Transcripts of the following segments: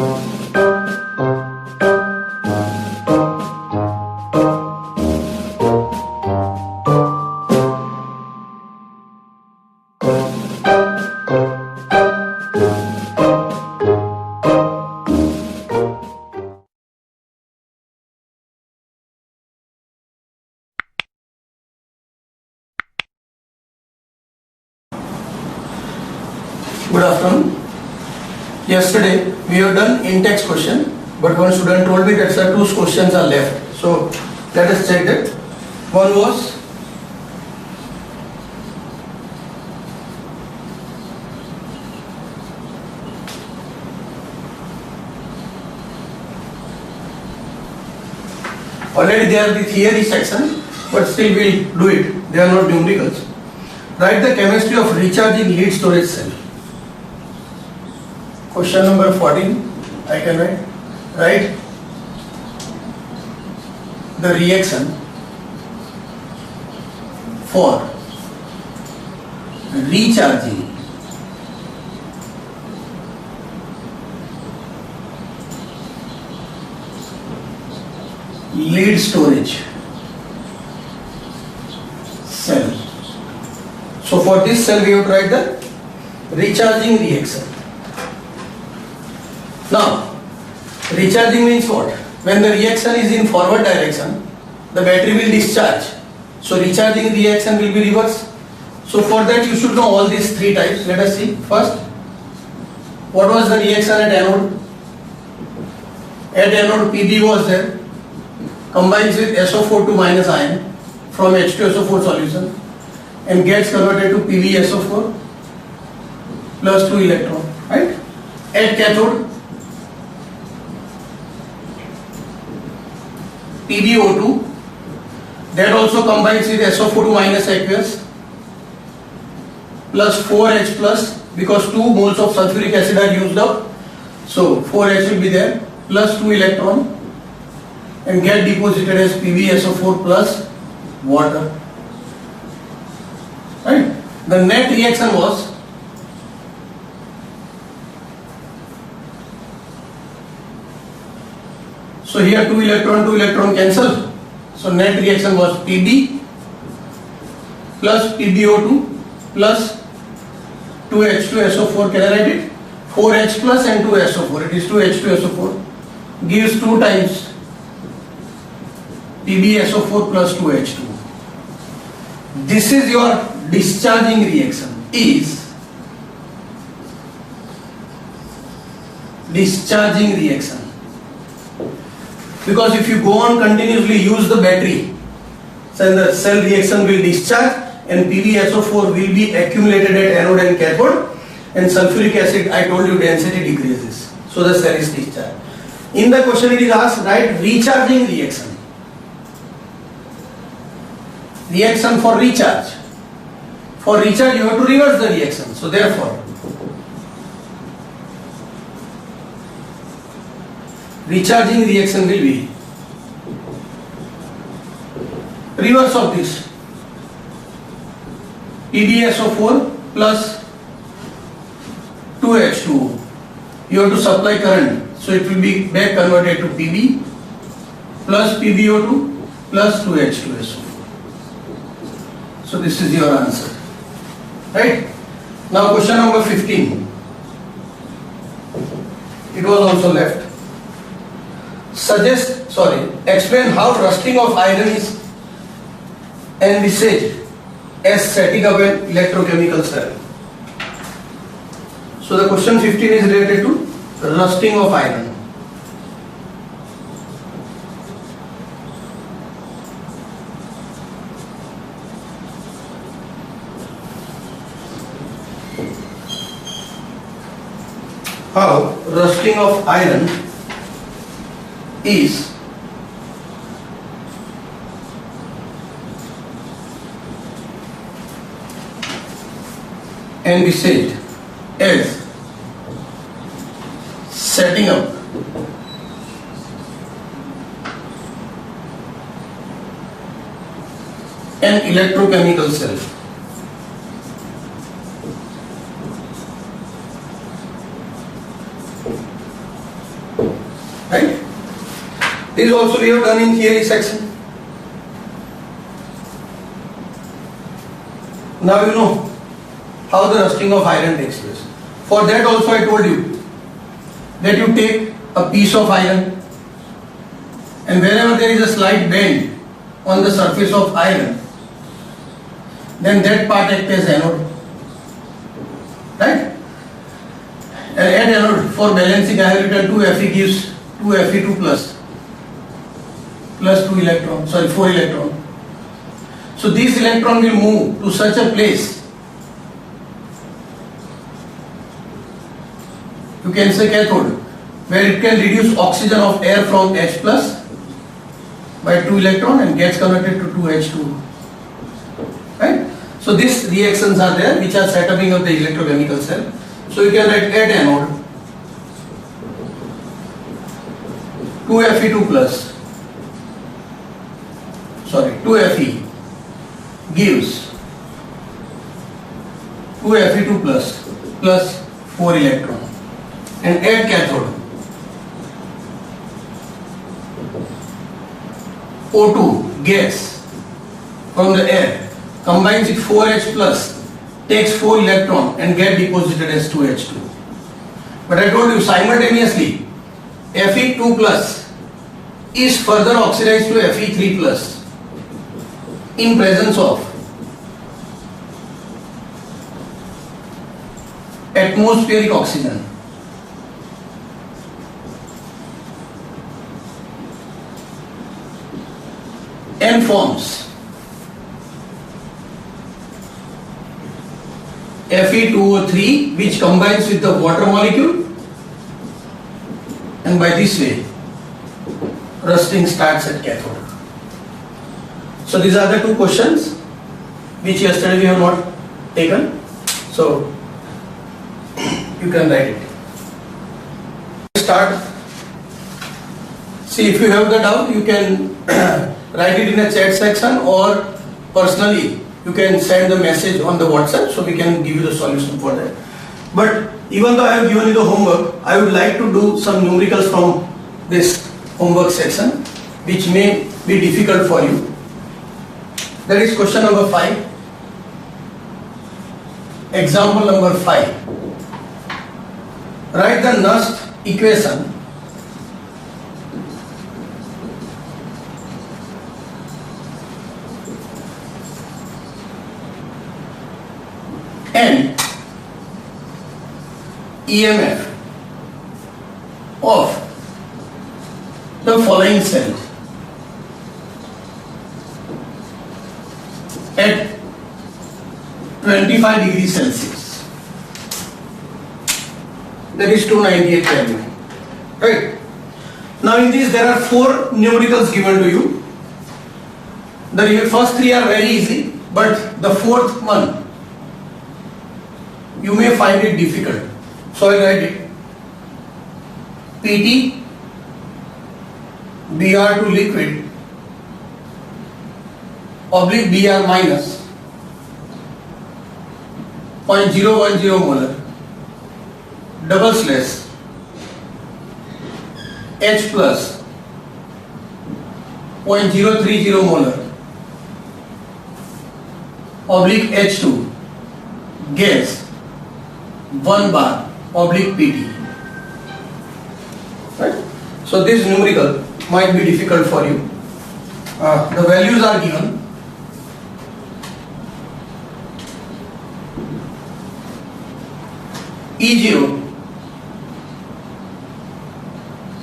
Good afternoon. Yesterday we have done in-text question, but one student told me that sir, 2 questions are left. So let us check that. One was already they are the theory section, but still we'll do it. They are not numericals. Write the chemistry of recharging lead storage cell. Question number 14, I can write. Write the reaction for recharging lead storage cell. So for this cell we have to write the recharging reaction. Now, recharging means what? When the reaction is in forward direction, the battery will discharge. So recharging reaction will be reverse. So for that you should know all these 3 types. Let us see. First, what was the reaction at anode? At anode Pb was there, combines with SO4 to minus ion from H2SO4 solution and gets converted to PbSO4 plus 2 electron, right? At cathode, PbO2, that also combines with SO4 to minus aqueous plus 4H plus, because 2 moles of sulfuric acid are used up, so 4H will be there, plus 2 electron and get deposited as PbSO4 plus water, right? The net reaction was so here 2 electron cancel. So net reaction was Pb plus PbO2 plus 2H2SO4. Can I write it? 4H plus and 2SO4. It is 2H2SO4 gives 2 times PbSO4 plus 2H2. This is your discharging reaction. Is discharging reaction. Because if you go on continuously use the battery, then the cell reaction will discharge and PbSO4 will be accumulated at anode and cathode, and sulfuric acid, I told you, density decreases. So the cell is discharged. In the question it is asked, write recharging reaction. Reaction for recharge. For recharge you have to reverse the reaction. So therefore, recharging reaction will be reverse of this. PbSO4 plus 2H2O. You have to supply current. So it will be back converted to Pb plus PbO2 plus 2H2SO4. So this is your answer. Right? Now question number 15. It was also left. Explain how rusting of iron is envisaged as setting up an electrochemical cell. So the question 15 is related to rusting of iron. How rusting of iron is envisaged as setting up an electrochemical cell. right? This also we have done in theory section. Now you know how the rusting of iron takes place. For that also I told you that you take a piece of iron, and wherever there is a slight bend on the surface of iron, then that part acts as anode, right? And at anode, for balancing I have written 2Fe gives 2Fe2 plus 2 electron, 4 electron. So this electron will move to such a place, you can say cathode, where it can reduce oxygen of air from H plus by 2 electron and gets converted to 2H2, right? So these reactions are there which are setting up the electrochemical cell. So you can write at anode 2Fe2 plus, 2Fe gives 2Fe2 plus 4 electron, and at cathode O2 gas from the air combines with 4H plus, takes 4 electron and get deposited as 2H2. But I told you simultaneously Fe2 plus is further oxidized to Fe3 plus in presence of atmospheric oxygen. And forms Fe2O3 which combines with the water molecule, and by this way rusting starts at cathode. So these are the two questions which yesterday we have not taken, so you can write it. Start. See, if you have the doubt you can write it in a chat section, or personally you can send the message on the WhatsApp, so we can give you the solution for that. But even though I have given you the homework, I would like to do some numericals from this homework section which may be difficult for you. That is question number 5. Example number 5. Write the Nernst equation and EMF of the following cells at 25 degrees Celsius, that is 298 Kelvin, right? Now in this there are 4 numericals given to you. The first 3 are very easy, but the 4th one you may find it difficult. So I write it PT Br to liquid oblique Br minus 0.010 molar double slash H plus 0.030 molar oblique H2 gas 1 bar oblique PT, right? So this numerical might be difficult for you. The values are given. E0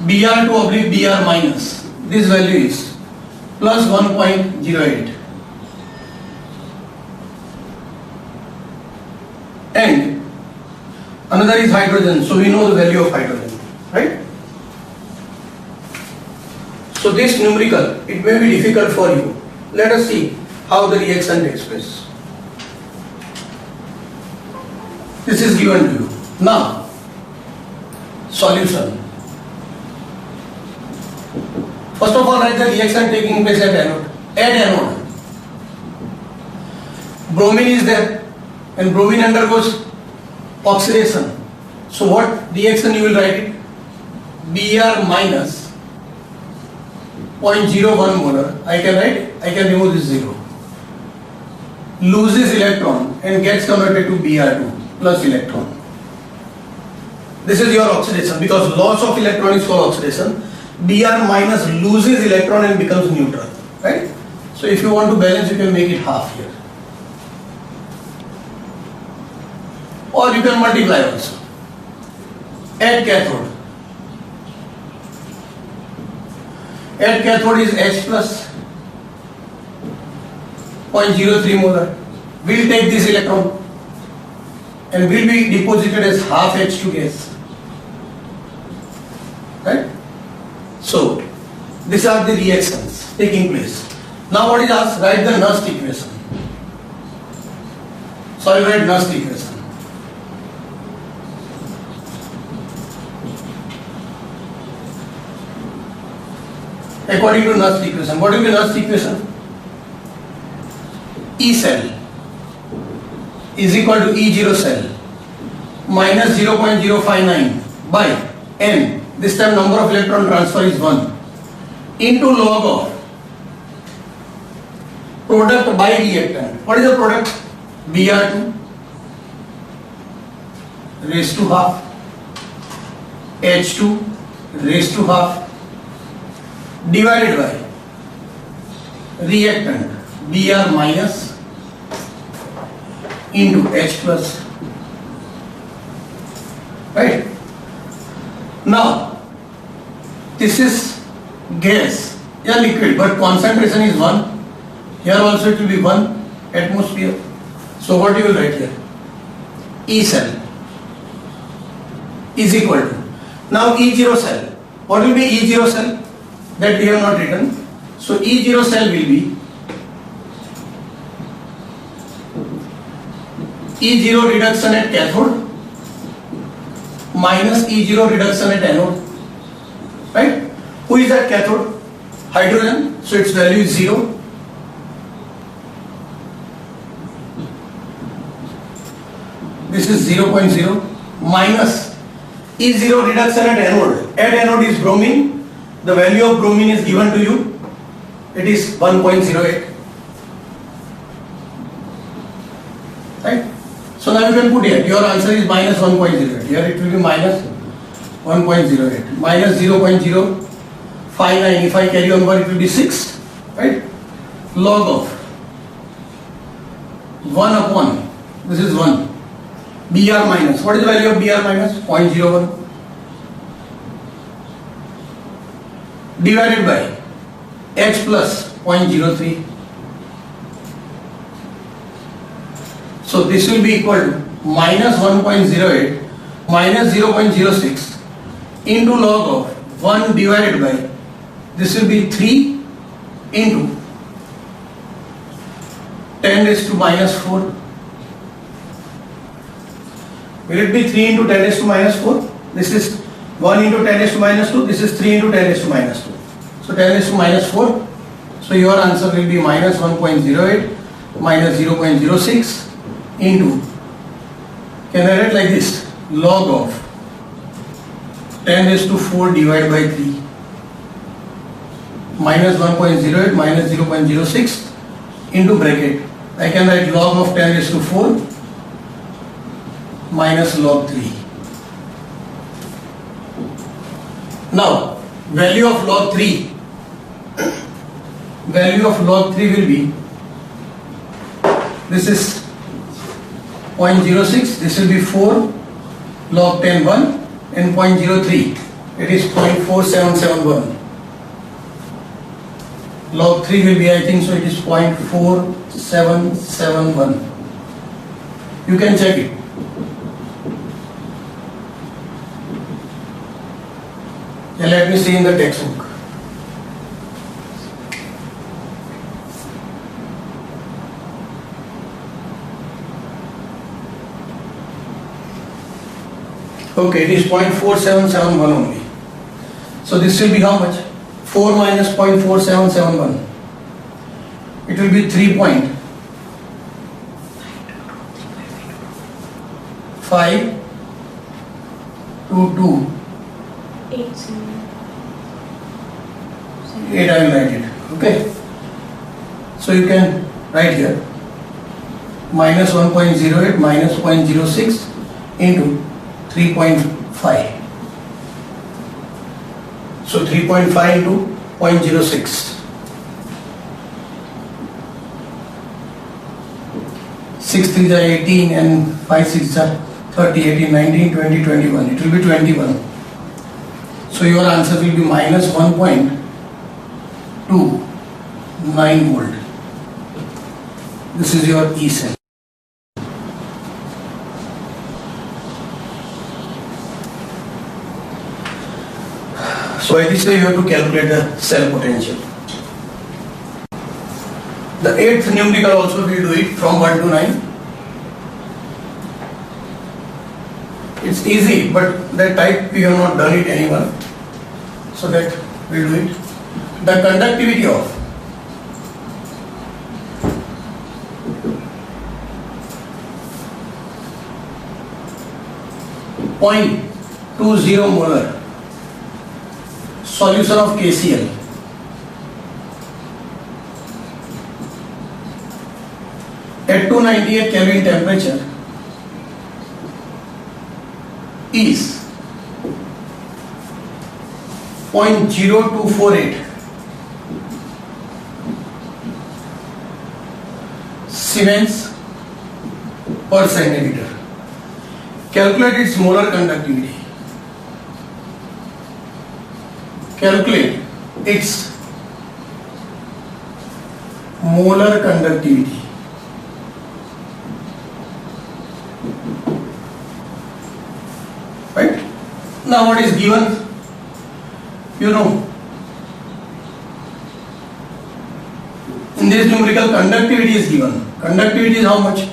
Br2 oblique Br minus, this value is plus 1.08, and another is hydrogen, so we know the value of hydrogen, right? So this numerical, it may be difficult for you. Let us see how the reaction takes place. This is given to you. Now, solution. First of all, write the reaction taking place at anode. At anode, bromine is there, and bromine undergoes oxidation. So what reaction you will write it? Br minus 0.01 molar. I can remove this 0. Loses electron and gets converted to Br2 plus electron. This is your oxidation, because loss of electron is called oxidation. Br minus loses electron and becomes neutral, right? So if you want to balance, you can make it half here. Or you can multiply also. At cathode. At cathode is H plus 0.03 molar. Will take this electron and will be deposited as half H2 gas. Right? So, these are the reactions taking place. Now what is asked? Write the Nernst equation. So I will write Nernst equation. According to Nernst equation, what will be Nernst equation? E cell is equal to E0 cell minus 0.059 by N, this time number of electron transfer is 1, into log of product by reactant. What is the product? Br2 raised to half, H2 raised to half, divided by reactant Br minus into H plus. Right? Now, this is gas, liquid, but concentration is 1. Here also it will be 1 atmosphere. So what you will write here? E cell is equal to, now E0 cell. What will be E0 cell? That we have not written. So E0 cell will be E0 reduction at cathode minus E0 reduction at anode. Right? Who is at cathode? Hydrogen. So its value is 0. This is 0.0 minus E0 reduction at anode. At anode is bromine. The value of bromine is given to you. It is 1.08. Right? So now you can put here. Your answer is minus 1.08. Here it will be minus 1.08. Minus 0.059. If I carry on over, it will be 6. Right? Log of 1 upon, this is 1. Br minus. What is the value of Br minus? 0.01. Divided by H plus 0.03. So this will be equal to minus 1.08 minus 0.06 into log of 1 divided by, this will be 3 into 10 raised to minus 4. Will it be 3 into 10 raised to minus 4? This is 1 into 10 raised to minus 2. This is 3 into 10 raised to minus 2. So 10 raised to minus 4. So your answer will be minus 1.08 minus 0.06 into, can I write like this? Log of 10 raised to 4 divided by 3. Minus 1.08 minus 0.06 into bracket. I can write log of 10 raised to 4 minus log 3. Now, value of log 3. Value of log 3 will be, this is 0.06, this will be 4, log 10 1, and 0.03, it is 0.4771. Log 3 will be, I think so, it is 0.4771. You can check it. Let me see in the textbook. Okay, it is 0.4771 only. So this will be how much? 4 minus 0.4771. It will be 3.522. 8 I will write it. Okay. So you can write here minus 1.08 minus 0.06 into 3.5. So 3.5 into 0.06. 6 3 are 18 and 5 6 are 30, 18, 19, 20, 21. It will be 21. So your answer will be minus 1.29 volt. This is your E cell. So by this way you have to calculate the cell potential. The 8th numerical also we do it from 1 to 9. It's easy, but that type we have not done it anyone. So that we do it. The conductivity of .20 molar solution of KCl at 298 Kelvin temperature is 0.0248 Siemens per centimeter. Calculate its molar conductivity. Calculate its molar conductivity. Right? Now what is given? You know. In this numerical, conductivity is given. Conductivity is how much?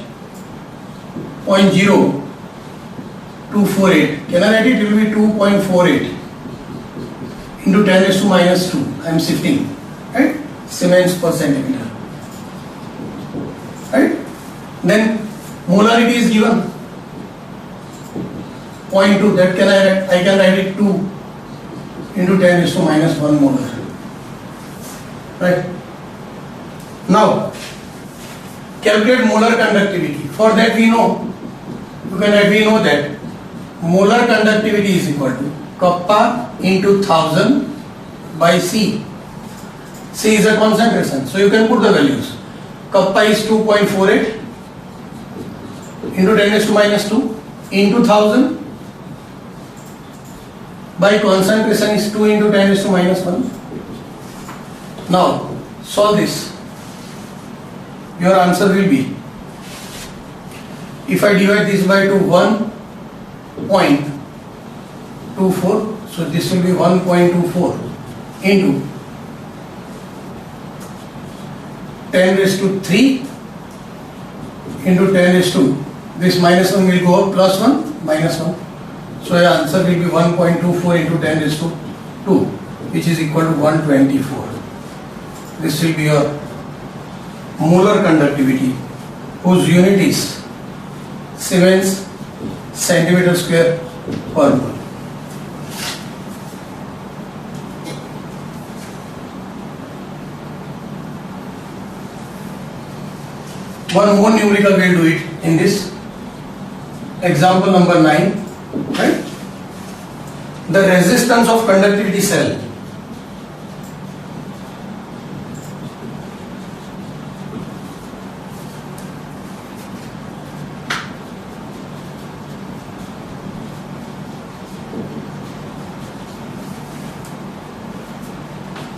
0.0248. Can I write it? It will be 2.48 into 10 raised to minus 2. I am shifting. Right? Siemens per centimeter. Right? Then molarity is given. 0.2. That can I write? I can write it 2 into 10 raised to minus 1 molar. Right? Now, calculate molar conductivity. For that we know, we know that molar conductivity is equal to kappa into 1000 by C. C is a concentration, so you can put the values. Kappa is 2.48 into 10 raised to minus 2 into 1000 by concentration is 2 into 10 raised to minus 1. Now, solve this. Your answer will be, if I divide this by 1.24, so this will be 1.24 into 10 raised to 3 into 10 raised to, this minus 1 will go up, plus 1, minus 1. So your answer will be 1.24 into 10 raised to 2, which is equal to 124. This will be your molar conductivity, whose unit is Siemens centimeter square per mole. One more numerical we will do it in this example number 9. Right? The resistance of conductivity cell.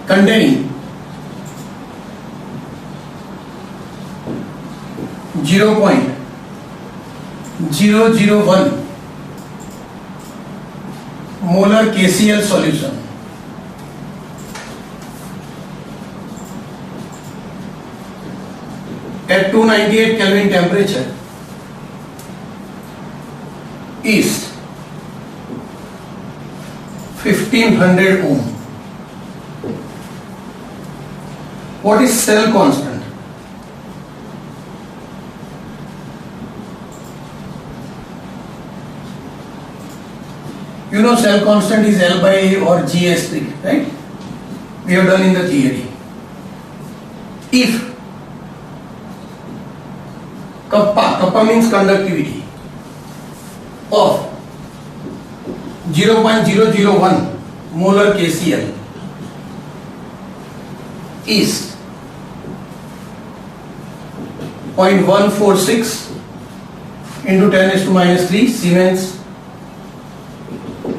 Containing 0.001 molar KCl solution at 298 Kelvin temperature is 1500 ohm. What is cell constant? You know cell constant is L by A or GS3, right? we have done in the theory. If kappa means conductivity of 0.001 molar KCl is 0.146 into 10 raised to minus 3 Siemens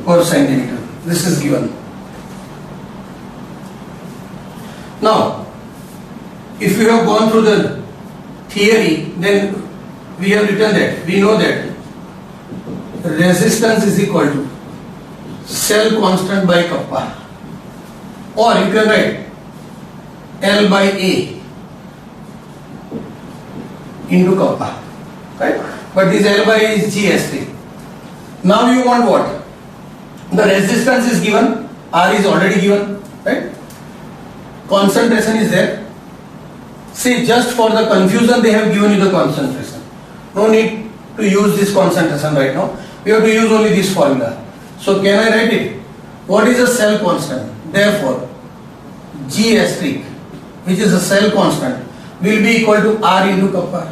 per centimeter. This is given. Now, if you have gone through the theory, then we have written that, we know that resistance is equal to cell constant by kappa, or you can write L by A into kappa, right? But this L by A is GST. Now you want what? The resistance is given, R is already given, right? Concentration is there. See, just for the confusion they have given you the concentration. No need to use this concentration right now. We have to use only this formula. So can I write it? What is a cell constant? Therefore, G asterisk, which is a cell constant, will be equal to R into kappa.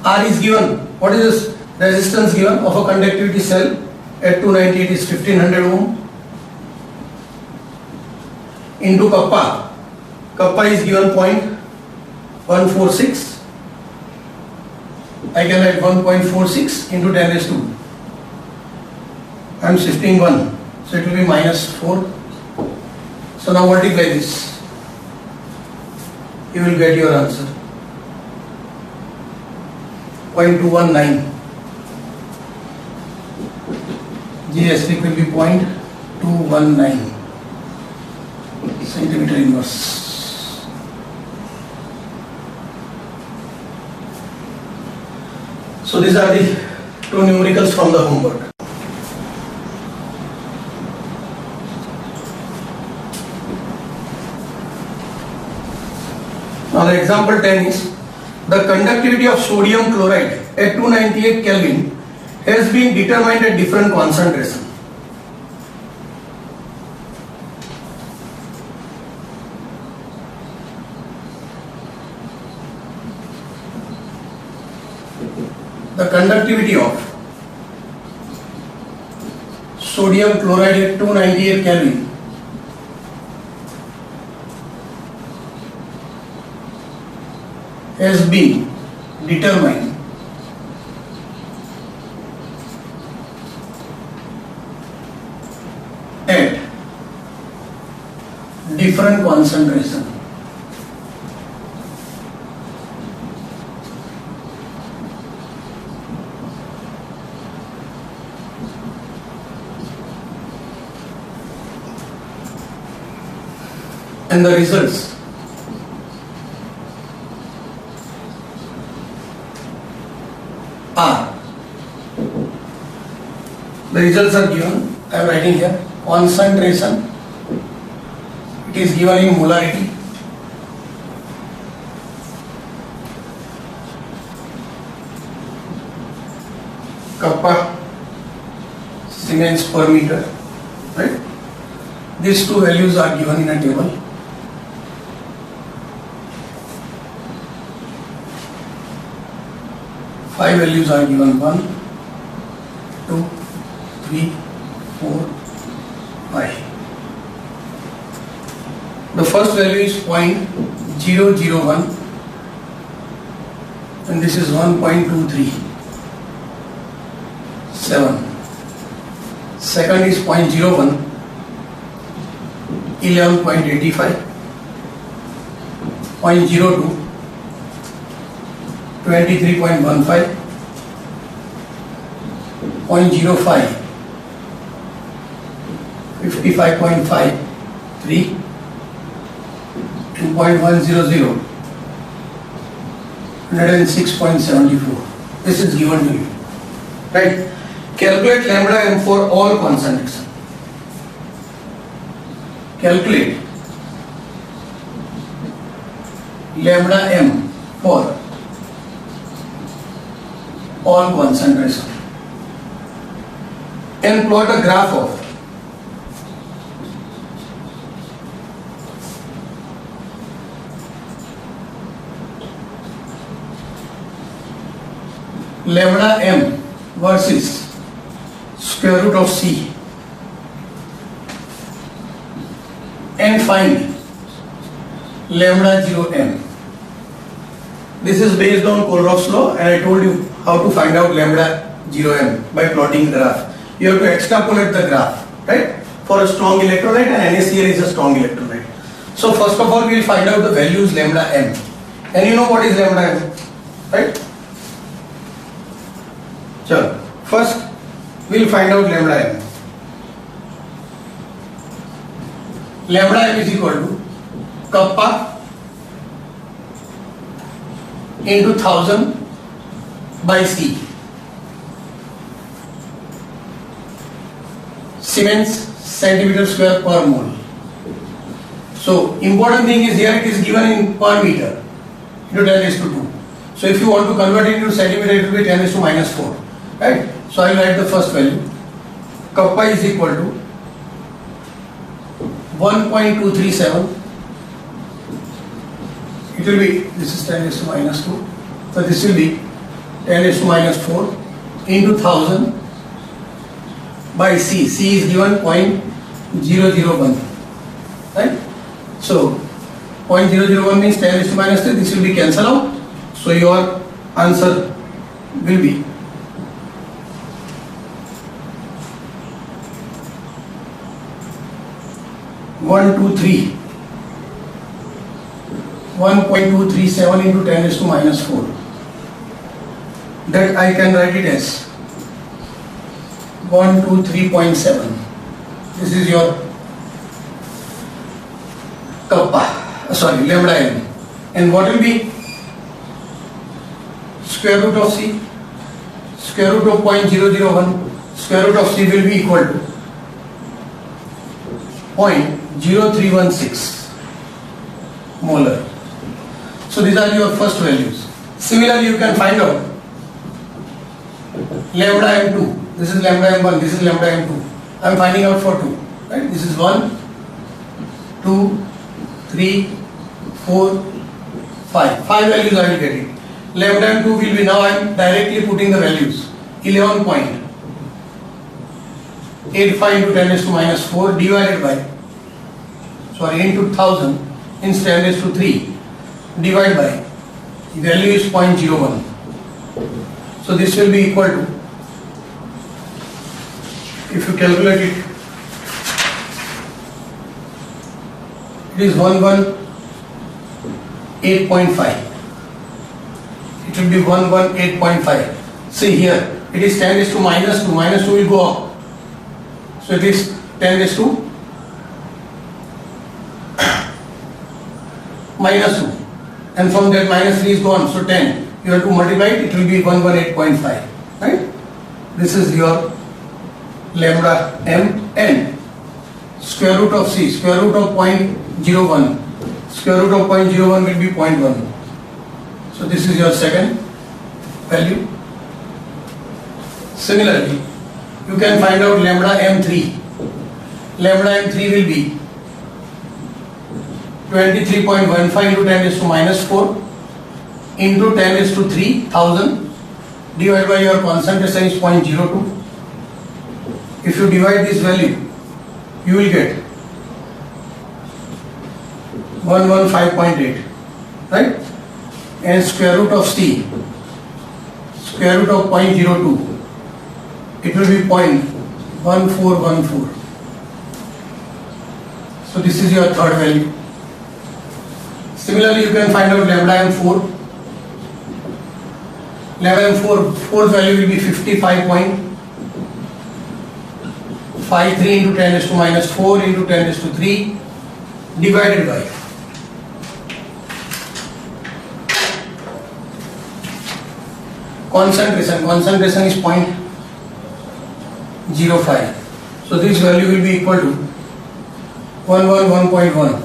R is given. What is this resistance given of a conductivity cell at 290? It is 1500 ohm into kappa. Kappa is given 0.146. I can write 1.46 into 10 raised to. I am shifting 1, so it will be minus 4. So now multiply this. You will get your answer. 0.219. GST will be 0.219 centimeter inverse. So these are the two numericals from the homework. Now the example 10 is, the conductivity of sodium chloride at 298 Kelvin has been determined at different concentration. The conductivity of sodium chloride at 298 Kelvin has been determined at different concentration. And the results are, the results are given, I am writing here, concentration, it is given in molarity, kappa, Siemens per meter, right? These two values are given in a table. Five values are given, 1, 2, 3, 4, 5. The first value is 0.001 and this is 1.237. Second is 0.01, 11.85, 0.02, 23.15, 0.05, 55.53 and 0.100, 106.74. This is given to you, right? Calculate lambda m for all concentration. Calculate lambda m for all concentration and plot a graph of lambda m versus square root of c and find lambda 0 m. This is based on Kohlroff's law, and I told you how to find out lambda 0 m by plotting the graph. You have to extrapolate the graph, right? For a strong electrolyte, and NaCl is a strong electrolyte. So first of all, we will find out the values lambda m, and you know what is lambda m, right? So first we will find out lambda m. Lambda m is equal to kappa into 1000 by C. Siemens centimeter square per mole. So important thing is here it is given in per meter into 10 raised to 2. So if you want to convert it into centimeter, it will be 10 raised to minus 4. Right? So I will write the first value. Kappa is equal to 1.237. It will be, this is 10 raised to minus 2. So this will be 10 raised to minus 4 into 1000 by C. C is given 0.001. Right? So 0.001 means 10 raised to minus 3. This will be cancelled out. So your answer will be 1.237 into 10 raised to minus 4. That I can write it as 123.7. This is your kappa, lambda m. And what will be square root of C? Square root of 0.001. Square root of C will be equal to 0.0316 molar. So these are your first values. Similarly, you can find out lambda m2. This is lambda m1. This is lambda m2. I am finding out for 2. Right? This is 1, 2, 3, 4, 5. 5 values I will get it. Lambda m2 will be, now I am directly putting the values. 11.85 into 10 raised to minus 4 divided by, into 1000 in 10 raised to 3 divided by, the value is 0.01. So this will be equal to, if you calculate it, it is 118.5. It will be 118.5. See here, it is 10 raised to minus 2. Minus 2 will go up. So it is 10 raised to minus 2. And from that minus 3 is gone. So 10. You have to multiply it. It will be 118.5. Right? This is your lambda m, and square root of C, square root of 0.01. Square root of 0.01 will be 0.1. So this is your second value. Similarly, you can find out lambda m3. Lambda m3 will be 23.15 into 10 raised to minus 4 into 10 raised to 3,000 divided by your concentration is 0.02. If you divide this value, you will get 115.8, right? And square root of C, square root of 0.02, it will be 0.1414. So this is your third value. Similarly, you can find out lambda m4. Lambda m4, fourth value will be 55.53 into 10 raised to minus 4 into 10 raised to 3 divided by concentration. Concentration is 0.05. So this value will be equal to 111.1.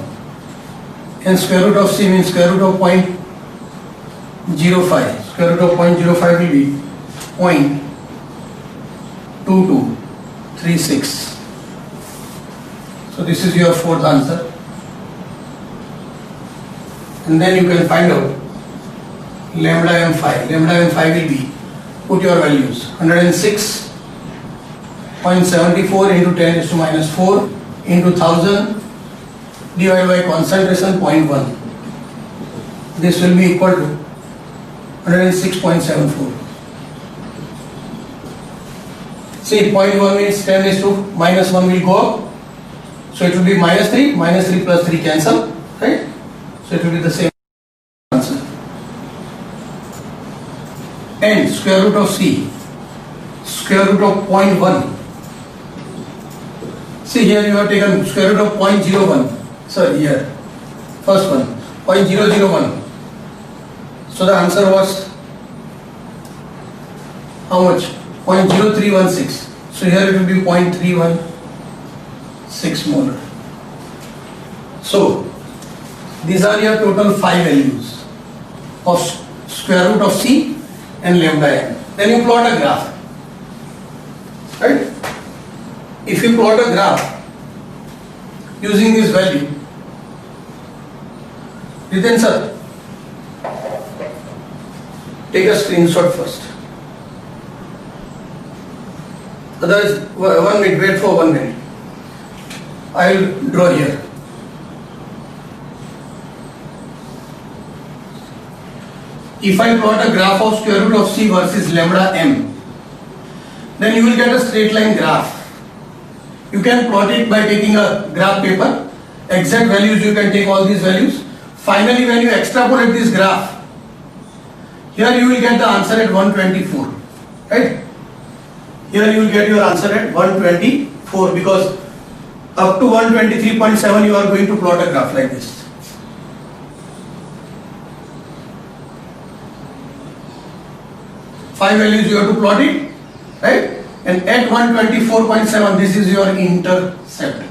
And square root of C means square root of 0.05. Square root of 0.05 will be 0.2236. So this is your fourth answer. And then you can find out lambda m5. Lambda m5 will be put your values. 106.74 into 10 raised to minus 4 into 1000 divided by concentration 0.1. This will be equal to 106.74. See, 0.1 means 10 raised to minus 1 will go up. So it will be minus 3 plus 3 cancel, right? So it will be the same answer. And square root of C, square root of 0.1. See, here you have taken square root of 0.01. Sorry, here, first one, 0.001. So the answer was how much? 0.0316. So here it will be 0.316 molar. So these are your total 5 values of square root of C and lambda n. Then you plot a graph, right? If you plot a graph using this value, Riten sir, take a screenshot first. Otherwise, 1 minute, wait for 1 minute. I will draw here. If I plot a graph of square root of C versus lambda m, then you will get a straight line graph. You can plot it by taking a graph paper, exact values, you can take all these values. Finally, when you extrapolate this graph, here you will get the answer at 124, right? Here you will get your answer at 124 because up to 123.7 you are going to plot a graph like this. Five values you have to plot it, right? And at 124.7 this is your intercept.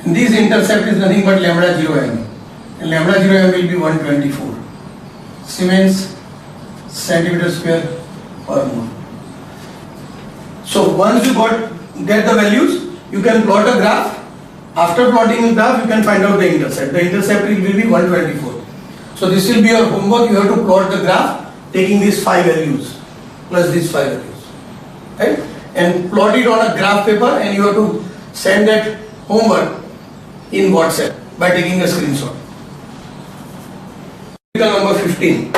And this intercept is nothing but lambda 0m. And lambda 0m will be 124 Siemens centimeter square per mole. So once you get the values, you can plot a graph. After plotting the graph, you can find out the intercept. The intercept will be 124. So this will be your homework. You have to plot the graph taking these 5 values plus these 5 values, right? And plot it on a graph paper, and you have to send that homework in WhatsApp by taking a screenshot. Number 15.